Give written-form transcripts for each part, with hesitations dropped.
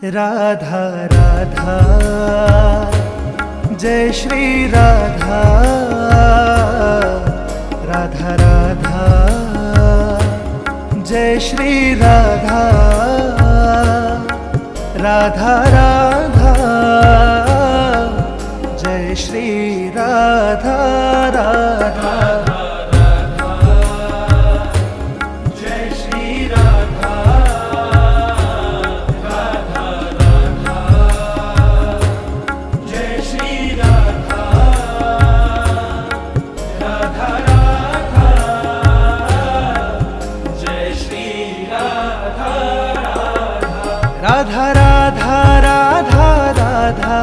Radha Radha Jai Shri Radha Radha Radha Jai Shri Radha Radha Radha Jai Shri Radha Radha Radha Radha Radha Radha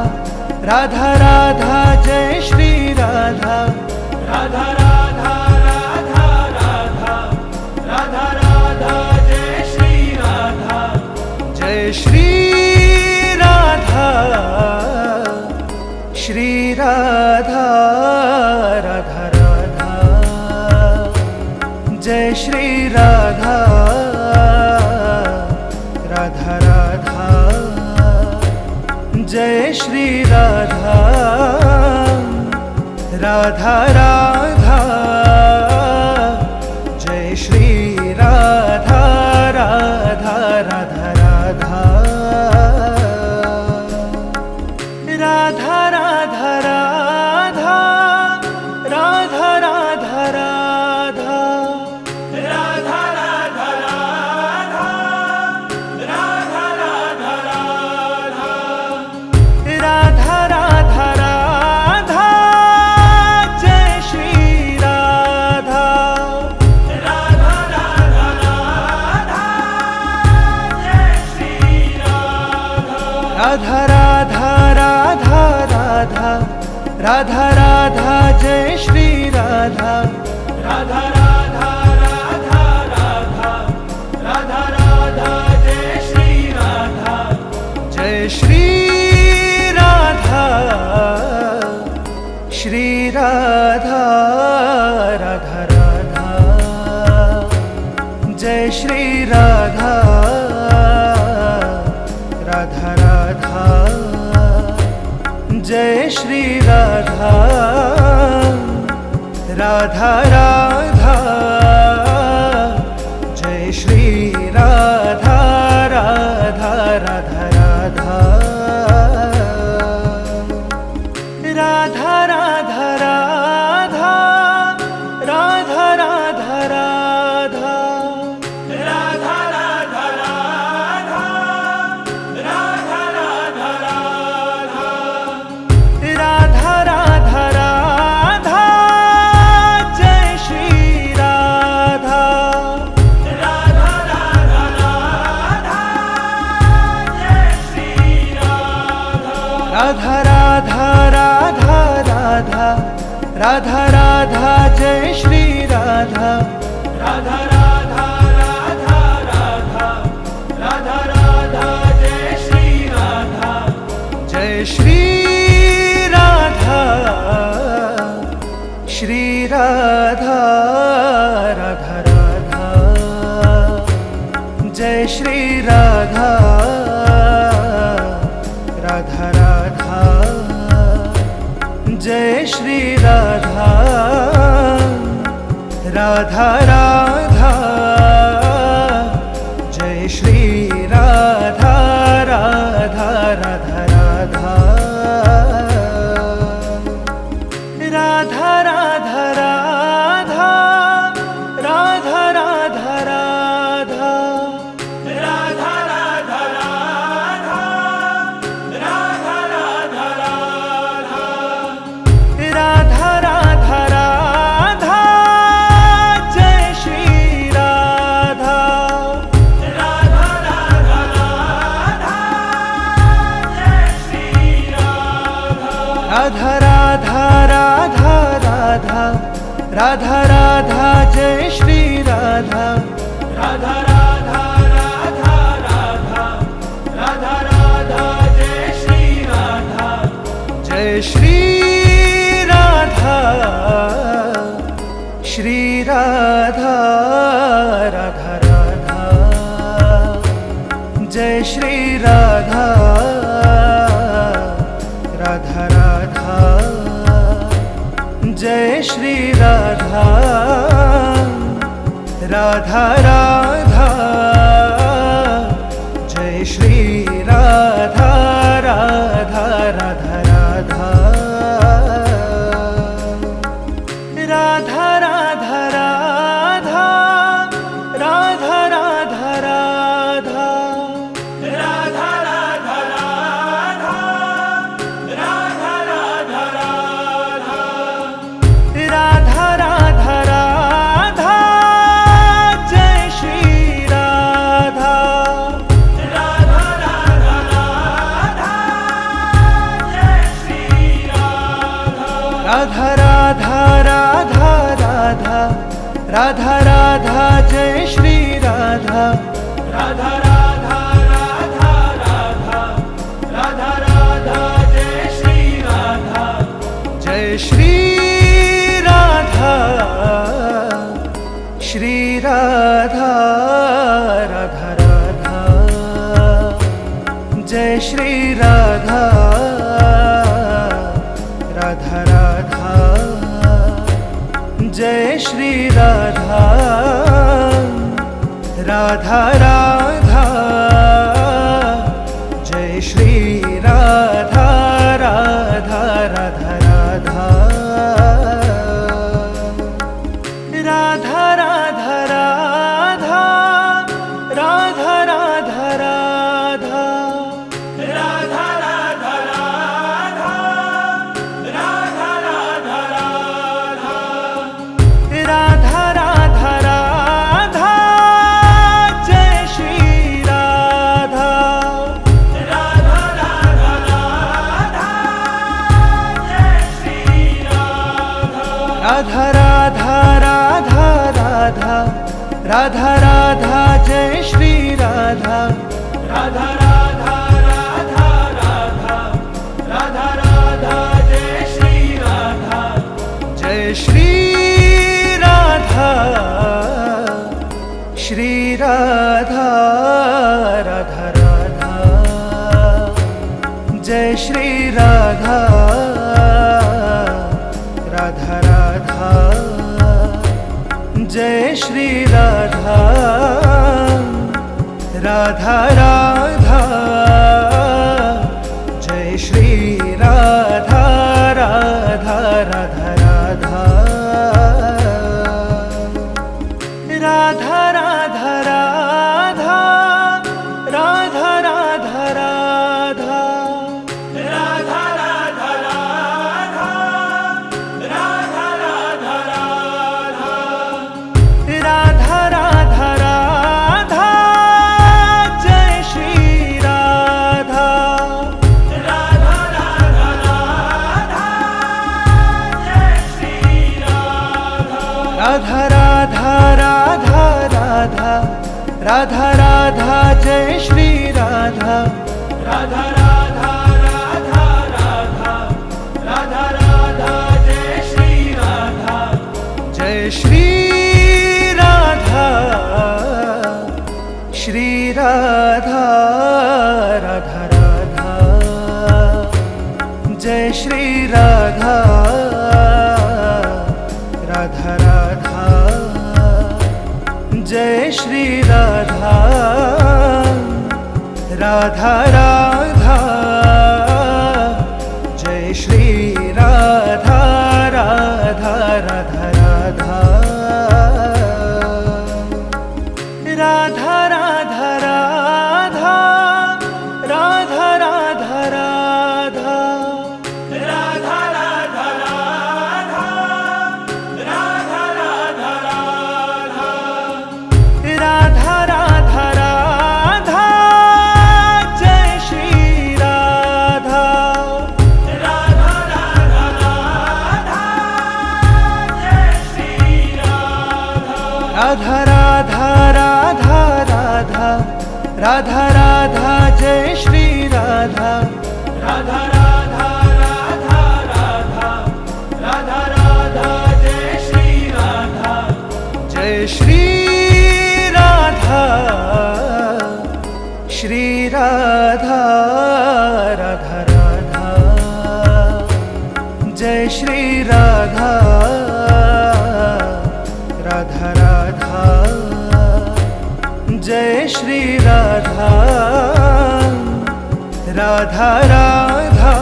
Radha Radha Jai Shri Radha Radha Radha Radha Radha Radha Radha Jai Shri Radha Jai Shri Radha Shri Radha Radha Radha Jai Shri Radha Radha Radha Jai Shri Radha Radha Radha Jai Shri Radha Radha Radha Radha Radha Radha Radha Radha Radha Radha Radha Radha Radha Radha Radha Radha Jai Shri Radha Radha Radha Radha Radha Radha Radha Jai Shri Radha Jai Shri Radha Shri Radha Radha Radha Jai Shri Radha Radha Radha Jai Shri Radha Radha Radha Jai Shri Radha Radha Radha Radha Radha Radha Radha Radha Radha Radha Radha Radha Radha Radha Radha Radha Jai Shri Radha Radha Radha Radha Radha Radha Radha Jai Shri Radha Jai Shri Radha Shri Radha Radha Radha Jai Shri Radha Radha Radha Jai Shri Radha Radha Radha Jai Shri Radha Radha Radha Radha Radha Radha Radha Radha Radha Radha Radha Radha Radha Radha Radha Radha Jai Shri Radha Radha Radha Radha Radha Radha Radha Jai Shri Radha Jai Shri Radha Shri Radha Radha Radha Jai Shri Radha Shri Radha Radha Radha Jai Shri Radha Radha Radha Radha Radha Radha Radha Radha Radha Radha Radha Radha Radha Radha Radha Radha Radha Jai Shri Radha Radha Radha Radha Jai Shri Radha Radha Radha Radha Radha Radha Radha Jai Shri Radha Radha Radha Radha Radha Radha Radha Jai Shri Radha Jai Shri Radha Shri Radha Radha Radha Jai Shri Radha Radha Radha Jai Shri Radha Radha Radha Jai Shri Radha Radha Radha Radha Radha Radha Radha Radha Radha Radha Radha Radha Radha Radha Radha Radha Radha Radha Jai Shri Radha Radha Radha Radha Jai Shri Radha Radha Radha Radha Radha Radha Radha Jai Shri Radha Radha Radha Radha Radha Radha Radha Jai Shri Radha Jai Shri Radha Shri Radha Radha Radha Jai Shri Radha Radha Radha Jai Shri Radha Radha Radha Jai Shri Radha Radha Radha Radha Radha Radha Radha Radha Radha Radha Radha Radha Radha Radha Radha Radha Radha Radha Jai Shri Radha Radha Radha Radha Jai Shri Radha Radha Radha Radha Radha Radha Radha Jai Shri Radha Radha Radha Radha Radha Radha Radha Jai Shri Radha Jai Shri Radha Shri Radha Radha Radha Jai Shri Radha Radha Radha Jai Shri Radha Radha Radha Jai Shri Radha Radha Radha Radha Radha Radha Radha Radha Radha Radha Radha Radha Radha Radha Radha Radha Radha Radha Jai Shri Radha Radha Radha Radha Jai Shri Radha Radha Radha Radha Radha Radha Radha Jai Shri Radha Radha Radha Radha Radha Radha Radha Jai Shri Radha Jai Shri Radha Shri Radha Radha Radha Jai Shri Radha Radha, Jai Shri Radha, Radha Radha,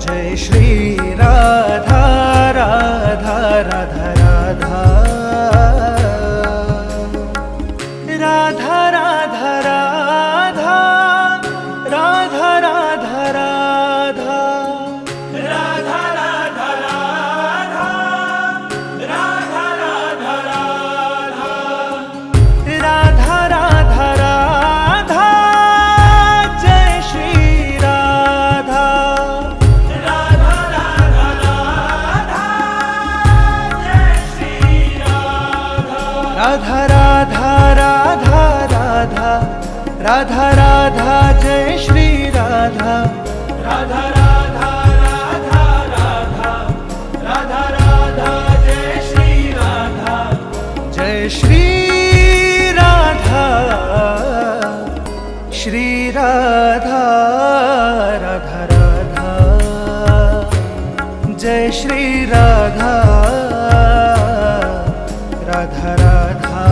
Jai Shri Radha, Radha Radha Radha, Radha Radha Radha, Radha Radha Radha, Radha Radha Radha, Radha Radha Radha, Radha Radha Radha, Jai Shri Radha, Radha Radha Radha, Jai Shri Radha, Radha Radha Radha Radha, Radha Radha Jai Shri Radha, Radha Radha Radha Radha, Radha Radha Jai Shri Radha, Jai Shri Radha, Shri Radha, Radha Radha, Jai Shri Radha, Radha Radha,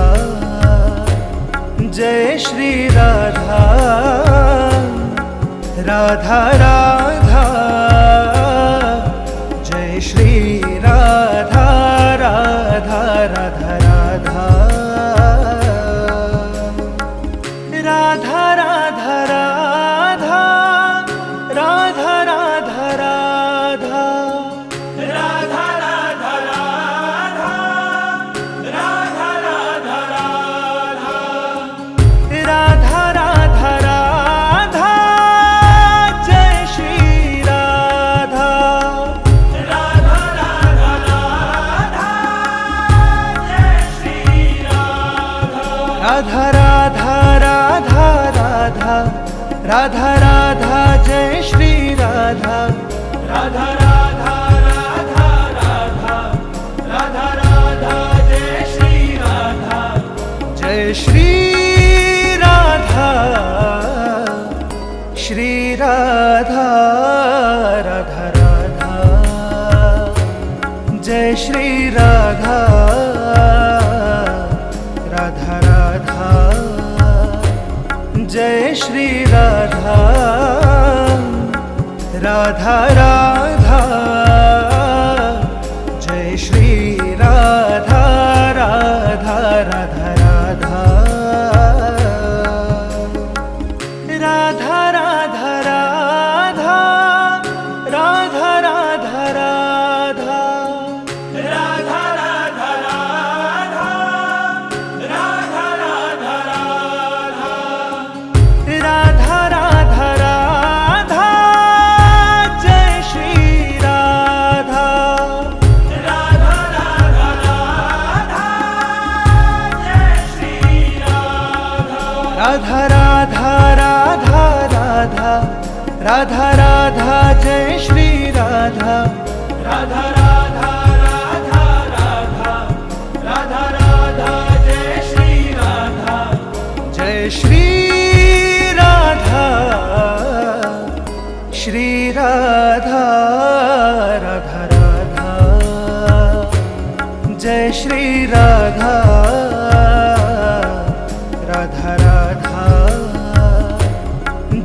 Jai Shri Radha, Radha Radha, Jai Shri Radha, Radha Radha Radha, Radha Radha Radha, Radha Radha Radha, Radha Radha Radha, Radha Radha Radha, Radha Radha Radha, Jai Shri Radha, Radha Radha Radha, Jai Shri Radha, Radha Radha Radha Radha, Radha Radha Jai Shri Radha, Radha Radha Radha Radha, Radha Radha Jai Shri Radha, Jai Shri Radha, Shri Radha, Radha Radha, Jai Shri Radha, Radha Radha, Jai Shri Radha, Radha Radha, Jai Shri Radha, Radha Radha Radha, Radha Radha Radha, Radha Radha Radha, Radha Radha Radha, Radha Radha Radha, Radha Radha Radha, Jai Shri Radha, Radha Radha Radha, Jai Shri Radha, Radha Radha Radha Radha, Radha Radha Jai Shri Radha, Radha Radha Radha Radha, Radha Radha Jai Shri Radha, Jai Shri Radha, Shri Radha, Radha Radha, Jai Shri Radha, Radha Radha,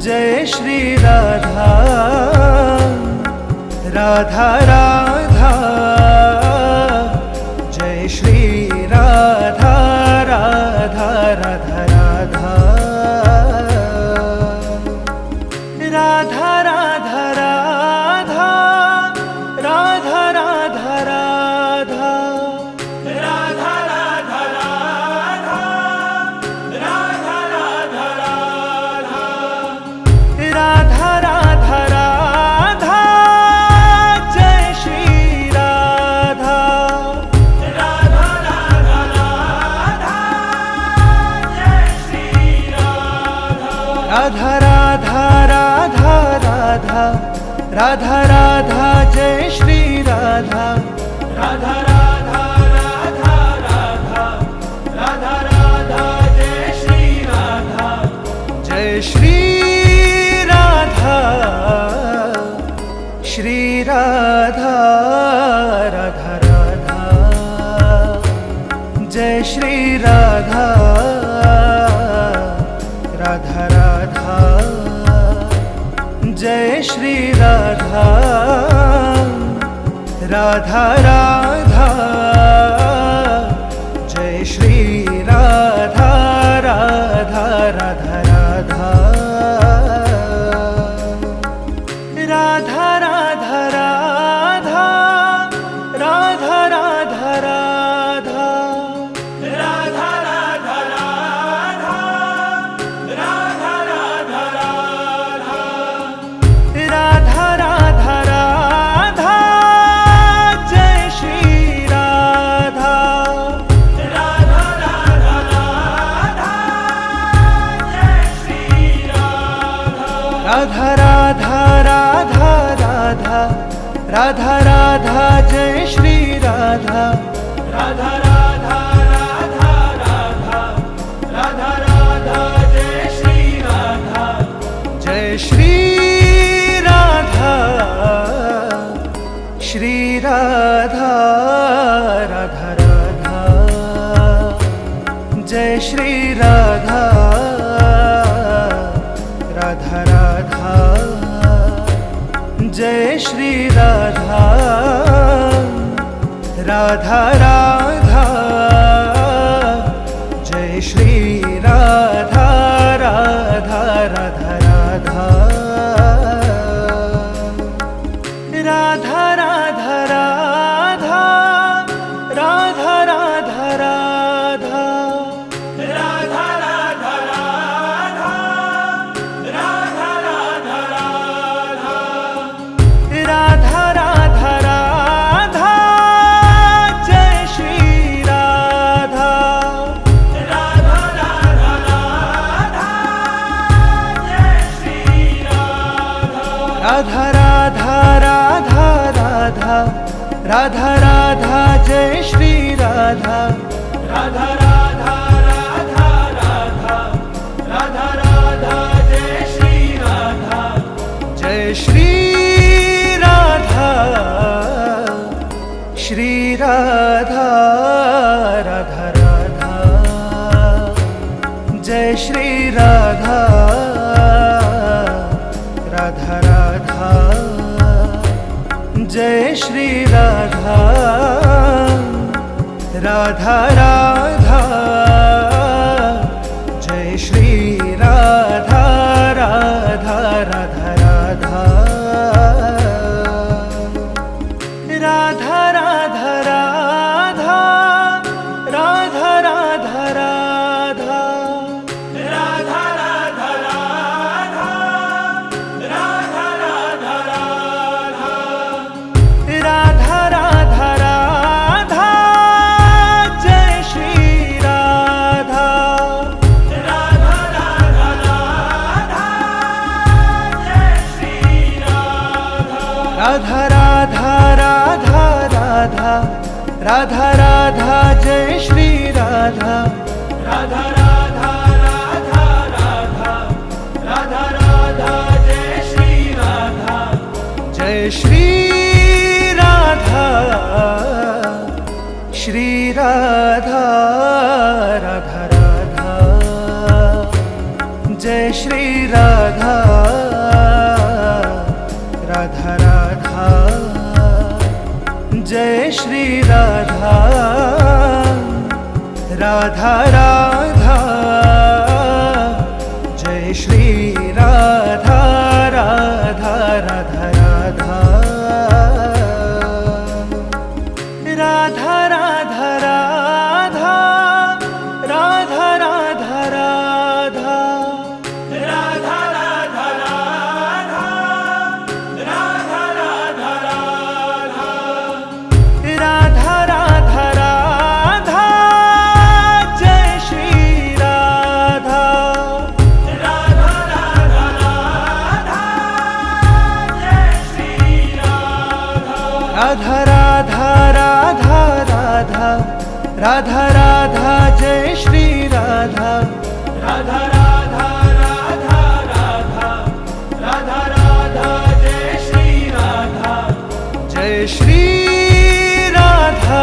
Jai Shri Radha, Radha Radha, Jai Shri Radha, Radha Radha Radha, Radha Radha Radha, Radha Radha Radha, Radha Radha Radha, Radha Radha Radha, Radha Radha Radha, Jai Shri Radha, Radha Radha Radha, Jai Shri Radha, Radha Radha Radha Radha, Radha Radha Jai Shri Radha, Radha Radha Radha Radha, Radha Radha Jai Shri Radha, Jai Shri Radha, Shri Radha, Radha Radha, Jai Shri Radha Radha Radha Jai Shri Radha Radha Radha Jai Shri Radha Radha Radha Radha Radha Radha Radha Radha Radha Radha Radha Radha Radha Radha Radha Radha Radha Radha Jai Shri Radha Radha Radha Radha Jai Shri Radha Radha Radha Radha Radha Radha Radha Jai Shri Radha Radha Radha Radha Radha Radha Radha Jai Shri Radha Jai Shri Radha Shri Radha Radha Radha Jai Shri Radha Radha Radha Jai Shri Radha Radha Radha Jai Shri Radha Radha Radha Radha Radha Radha Radha Radha Radha Radha Radha Radha Radha Radha Radha Radha Radha Radha Jai Shri Radha Radha Radha Radha Jai Shri Radha Radha Radha Radha Radha Radha Radha Jai Shri Radha Radha Radha Radha Radha Radha Radha Jai Shri Radha Jai Shri Radha Shri Radha Radha Radha Jai Shri Radha Radha Radha Jai Shri Radha Radha Radha Jai Shri Radha Radha Radha Radha Radha Radha Radha Radha Radha Radha Radha Radha Radha Radha Radha Radha Radha Radha Jai Shri Radha Radha Radha Radha Jai Shri Radha Radha Radha Radha Radha Radha Radha Jai Shri Radha Radha Radha Radha Radha Radha Radha Jai Shri Radha Jai Shri Radha Shri Radha Radha Radha Jai Shri Radha Radha Radha Jai Shri Radha Radha Radha Jai Shri Radha Radha Radha Radha Radha Radha Radha Radha Radha Radha Radha Radha Radha Radha Radha Radha Radha Radha Jai Shri Radha Radha Radha Radha Jai Shri Radha Radha Radha Radha Radha Radha Radha Jai Shri Radha Radha Radha Radha Radha Radha Radha Jai Shri Radha Jai Shri Radha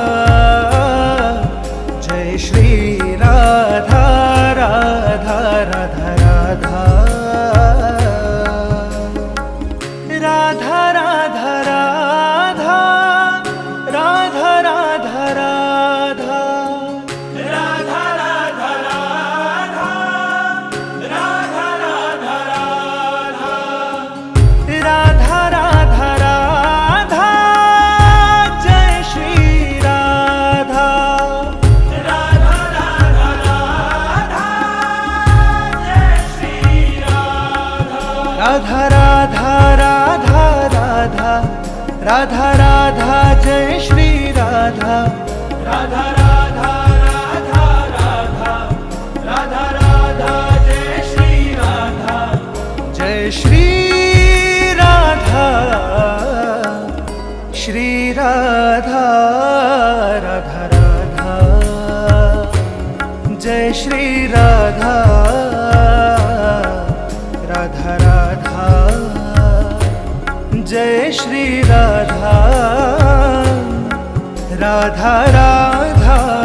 Jai Shri Radha Radha Radha Radha Radha Radha Radha Radha Radha Radha Radha Radha Radha Radha Radha Radha Radha Jai Shri Radha Radha Radha Radha Jai Shri Radha Radha Radha Radha Radha Radha Jai Shri Radha Radha Radha Radha Radha Radha Radha Jai Shri Radha Jai Shri Radha Shri Radha Radha Radha Jai Shri Radha Radha Radha Jai Shri Radha Radha Radha